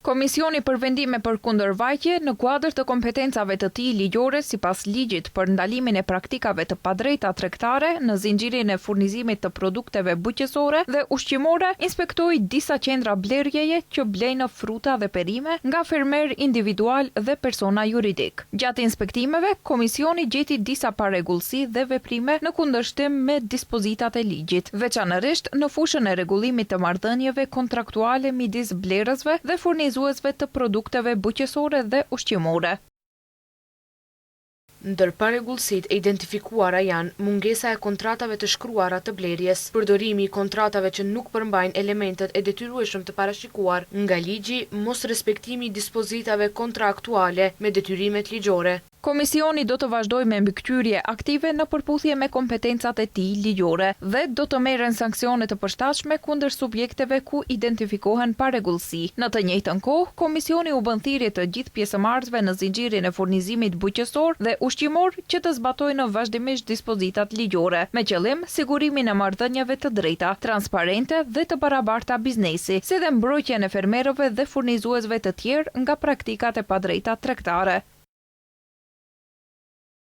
Komisioni për vendime për kundërvajtje në kuadër të kompetencave të tij ligjore sipas ligjit për ndalimin e praktikave të padrejta tregtare në zinxhirin e furnizimit të produkteve bujqësore dhe ushqimore, inspektoi disa qendra blerjeje që blejnë fruta dhe perime nga fermer individual dhe persona juridik. Gjatë inspektimeve, komisioni gjeti disa parregullsi dhe veprime në kundërshtim me dispozitat e ligjit, veçanërisht në fushën e rregullimit të marrëdhënieve kontraktuale midis blerësve dhe furnizuesve të produkteve bujqësore dhe ushqimore. Ndër parregullsitë e identifikuara janë mungesa e kontratave të shkruara të blerjes, përdorimi i kontratave që nuk përmbajnë elementet e detyrueshëm të parashikuar nga ligji, mos respektimi i dispozitave kontraktuale me detyrimet ligjore. Komisioni do të vazhdojë me mbikëqyrje aktive në përputhje me kompetencat e tij ligjore dhe do të merren sanksione të përshtatshme kundër subjekteve ku identifikohen parregullsi. Në të njëjtën kohë, komisioni u bën thirrje të gjithë pjesëmarrësve në zinxhirin e furnizimit bujqësor dhe ushqimor që të zbatojnë vazhdimisht dispozitat ligjore, me qëllim sigurimin e marrëdhënieve të drejta, transparente dhe të barabarta biznesi, si dhe mbrojtjen e fermerëve dhe furnizuesve të tjerë nga praktikat e padrejta tregtare.